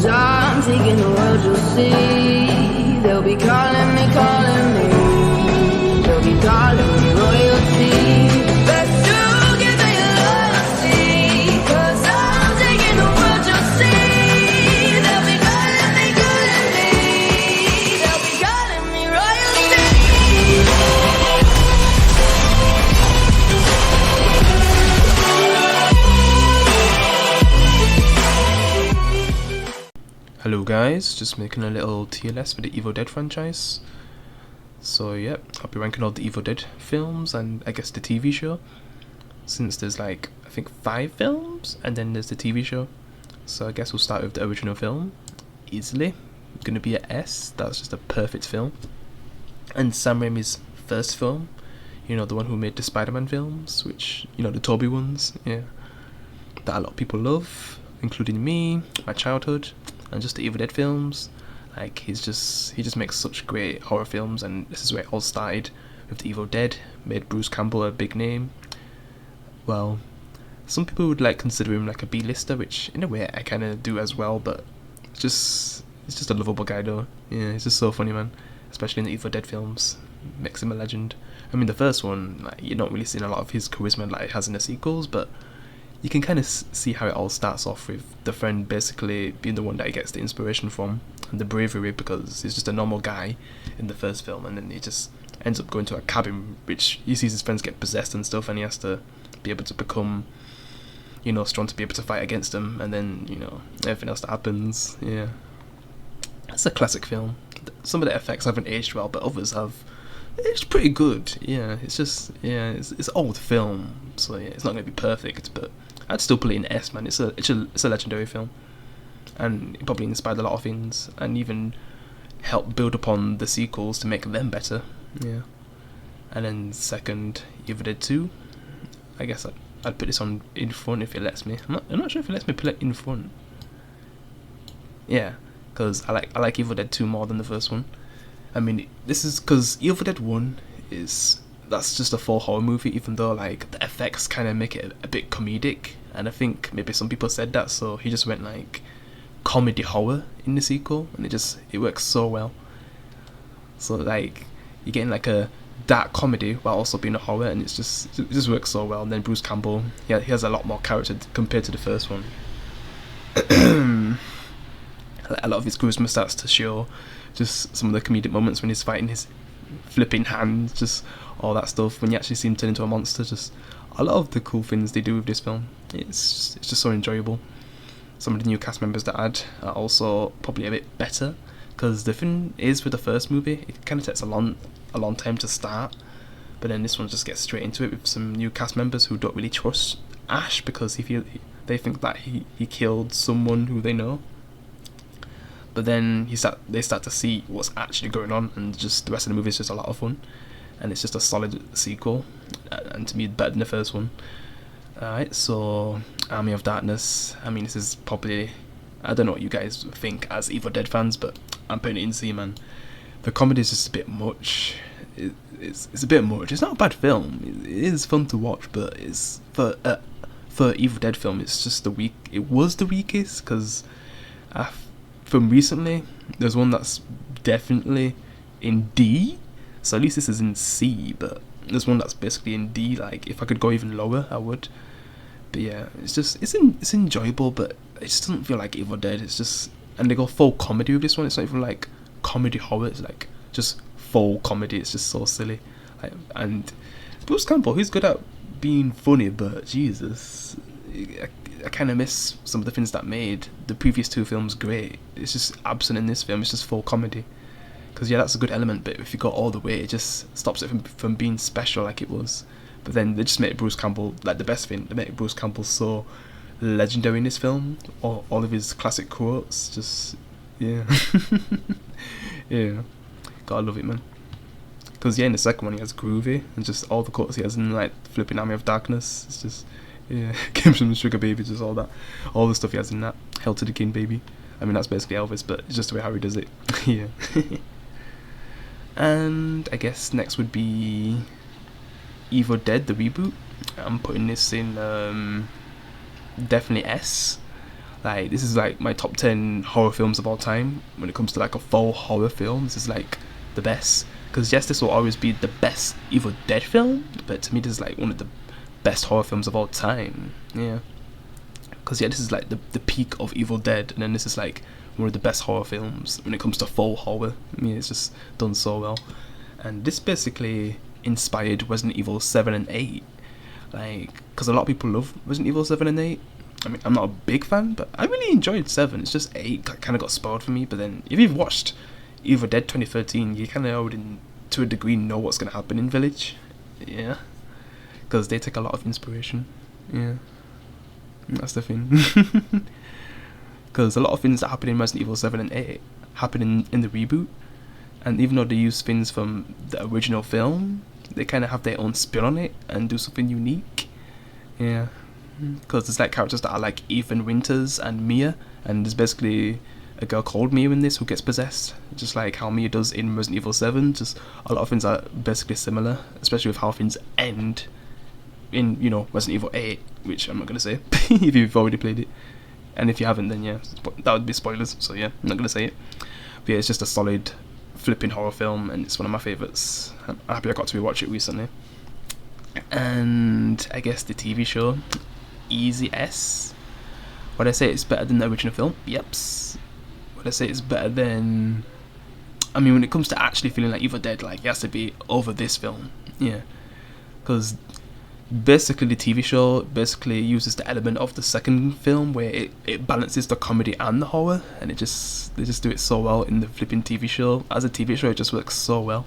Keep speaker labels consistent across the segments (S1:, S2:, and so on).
S1: 'Cause I'm taking the world, you'll see. They'll be calling me. They'll be calling me royalty. Best to give me loyalty. 'Cause I'm taking the world, you'll see. They'll be calling me. They'll be calling me royalty.
S2: Hello guys, just making a little tier list for the Evil Dead franchise. So yeah, I'll be ranking all the Evil Dead films and I guess the TV show, since there's like I think 5 films and then there's the TV show. So I guess we'll start with the original film. Easily gonna be an S. That's just a perfect film. And Sam Raimi's first film, you know, the one who made the Spider-Man films, which, you know, the Tobey ones, yeah, that a lot of people love, including me, my childhood, and just the Evil Dead films. Like he just makes such great horror films, and this is where it all started with the Evil Dead. Made Bruce Campbell a big name. Well, some people would like consider him like a B-lister, which in a way I kind of do as well. But he's just a lovable guy though. Yeah, he's just so funny, man. Especially in the Evil Dead films, makes him a legend. I mean, the first one, like, you're not really seeing a lot of his charisma like it has in the sequels, but you can kind of see how it all starts off with the friend basically being the one that he gets the inspiration from, and the bravery, because he's just a normal guy in the first film, and then he just ends up going to a cabin which he sees his friends get possessed and stuff, and he has to be able to become, you know, strong to be able to fight against them, and then, you know, everything else that happens. Yeah, it's a classic film. Some of the effects haven't aged well, but others have. It's pretty good. Yeah, it's just, yeah, it's old film, so yeah, it's not gonna be perfect, but I'd still put it in S, man. It's a legendary film, and it probably inspired a lot of things, and even helped build upon the sequels to make them better. Yeah. And then second, Evil Dead 2. I guess I'd put this on in front if it lets me. I'm not sure if it lets me put it in front. Yeah, because I like Evil Dead 2 more than the first one. I mean, this is because Evil Dead 1 that's just a full horror movie, even though like the effects kind of make it a bit comedic, and I think maybe some people said that, so he just went like comedy horror in the sequel, and it works so well. So like you're getting like a dark comedy while also being a horror, and it just works so well. And then Bruce Campbell, yeah, he has a lot more character compared to the first one. A lot of his charisma starts to show. Just some of the comedic moments when he's fighting his flipping hands, just all that stuff. When you actually see him turn into a monster, just a lot of the cool things they do with this film. It's just so enjoyable. Some of the new cast members that add are also probably a bit better, because the thing is with the first movie, it kind of takes a long time to start, but then this one just gets straight into it with some new cast members who don't really trust Ash because they think that he killed someone who they know. But then they start to see what's actually going on, and just the rest of the movie is just a lot of fun, and it's just a solid sequel, and to me better than the first one. Alright, so Army of Darkness. I mean, this is probably, I don't know what you guys think as Evil Dead fans, but I'm putting it in C, man. The comedy is just a bit much. It's a bit much. It's not a bad film. It is fun to watch, but it's for Evil Dead film, it's just it was the weakest, because from recently, there's one that's definitely in D, so at least this is in C, but there's one that's basically in D. Like, if I could go even lower, I would. But yeah, it's enjoyable, but it just doesn't feel like Evil Dead. It's just, and they go full comedy with this one. It's not even like comedy horror. It's like just full comedy. It's just so silly. And Bruce Campbell, he's good at being funny, but Jesus, I kind of miss some of the things that made the previous 2 films great. It's just absent in this film. It's just full comedy. Because yeah, that's a good element, but if you go all the way, it just stops it from being special like it was. But then they just make Bruce Campbell, like, the best thing. They make Bruce Campbell so legendary in this film. All of his classic quotes, just, yeah. Yeah, gotta love it, man. Because yeah, in the second one he has Groovy, and just all the quotes he has in like flipping Army of Darkness. It's just, yeah, Games from the Sugar Baby, just all the stuff he has in that. Hell to the King, baby. I mean, that's basically Elvis, but it's just the way Harry does it. Yeah. And I guess next would be Evil Dead, the reboot. I'm putting this in definitely S. Like, this is like my top 10 horror films of all time. When it comes to like a full horror film, this is like the best. Because yes, this will always be the best Evil Dead film, but to me this is like one of the best horror films of all time. Yeah. Because yeah, this is like the peak of Evil Dead, and then this is like one of the best horror films when it comes to full horror. I mean, it's just done so well. And this basically inspired Resident Evil 7 and 8. Like, because a lot of people love Resident Evil 7 and 8. I mean, I'm not a big fan, but I really enjoyed 7. It's just 8 kind of got spoiled for me. But then, if you've watched Evil Dead 2013, you kind of already, to a degree, know what's going to happen in Village. Yeah. Because they take a lot of inspiration. Yeah. That's the thing. Because a lot of things that happen in Resident Evil 7 and 8 happen in the reboot. And even though they use things from the original film, they kind of have their own spin on it and do something unique. Yeah. Because there's like characters that are like Ethan Winters and Mia, and there's basically a girl called Mia in this who gets possessed, just like how Mia does in Resident Evil 7. Just a lot of things are basically similar, especially with how things end in, you know, Resident Evil 8, which I'm not going to say if you've already played it. And if you haven't, then yeah, that would be spoilers, so yeah, I'm not going to say it. But yeah, it's just a solid flipping horror film, and it's one of my favourites. I'm happy I got to rewatch it recently. And I guess the TV show, Easy S. Would I say it's better than the original film? Yeps. Would I say it's better than... I mean, when it comes to actually feeling like Evil Dead, like, it has to be over this film. Yeah. Because basically the TV show basically uses the element of the second film where it balances the comedy and the horror, and they just do it so well in the flipping TV show. As a TV show, it just works so well.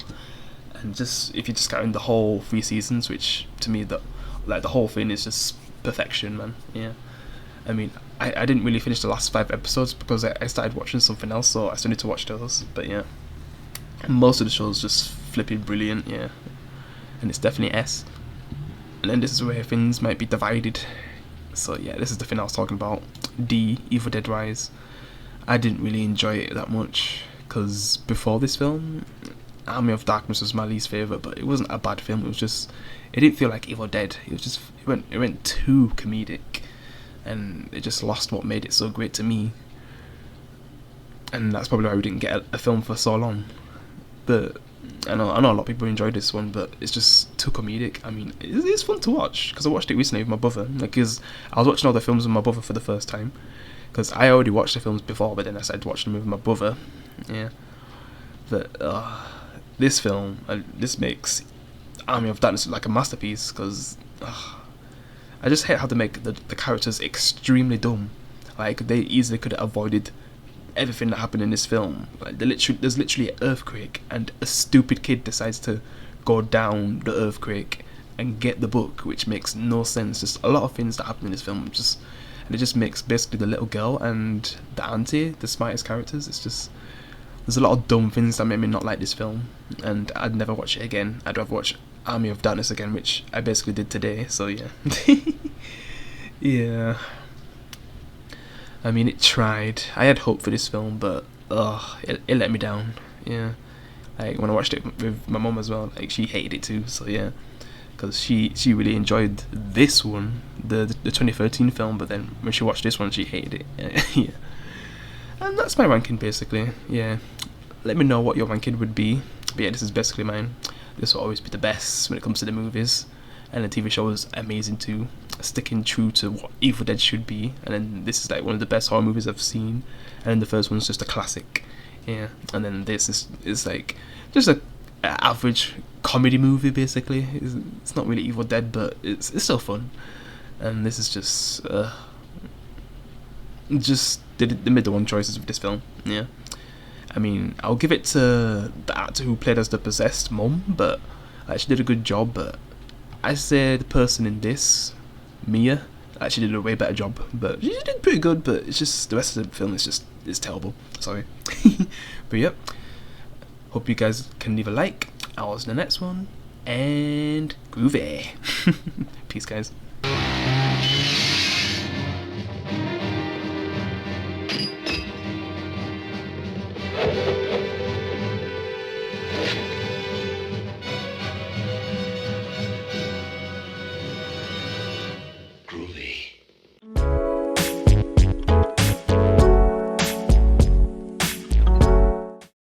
S2: And just, if you just count in the whole 3 seasons, which to me, the whole thing is just perfection, man. Yeah. I mean, I didn't really finish the last 5 episodes because I started watching something else, so I still need to watch those. But yeah, most of the show's just flipping brilliant, yeah. And it's definitely S. And then this is where things might be divided. So yeah, this is the thing I was talking about. D, Evil Dead Rise. I didn't really enjoy it that much, because before this film, Army of Darkness was my least favourite, but it wasn't a bad film. It was just, it didn't feel like Evil Dead. It was just, it went too comedic, and it just lost what made it so great to me. And that's probably why we didn't get a film for so long. But I know a lot of people enjoyed this one, but it's just too comedic. I mean, it's fun to watch, because I watched it recently with my brother. Because I was watching all the films with my brother for the first time, because I already watched the films before, but then I started watching them with my brother. Yeah. But this film, this makes Army of Darkness look like a masterpiece, because I just hate how they make the characters extremely dumb. Like, they easily could have avoided everything that happened in this film. Like, there's literally an earthquake, and a stupid kid decides to go down the earthquake and get the book, which makes no sense. Just a lot of things that happen in this film, and it just makes basically the little girl and the auntie the smartest characters. It's just, there's a lot of dumb things that make me not like this film, and I'd never watch it again. I'd rather watch Army of Darkness again, which I basically did today, so yeah. Yeah. I mean, it tried. I had hope for this film, but it let me down. Yeah. Like, when I watched it with my mum as well, like, she hated it too, so yeah. Because she really enjoyed this one, the 2013 film, but then when she watched this one, she hated it. Yeah. And that's my ranking, basically. Yeah. Let me know what your ranking would be. But yeah, this is basically mine. This will always be the best when it comes to the movies. And the TV show is amazing too, sticking true to what Evil Dead should be. And then this is like one of the best horror movies I've seen. And then the first one's just a classic. Yeah. And then this is like just a average comedy movie, basically. It's not really Evil Dead, but it's still fun. And this is just they made the wrong choices with this film. Yeah. I mean, I'll give it to the actor who played as the possessed mum, but she did a good job. But I say the person in this, Mia, actually did a way better job. But she did pretty good, but it's just the rest of the film is terrible. Sorry. But yep. Hope you guys can leave a like. I'll see you in the next one. And groovy. Peace, guys.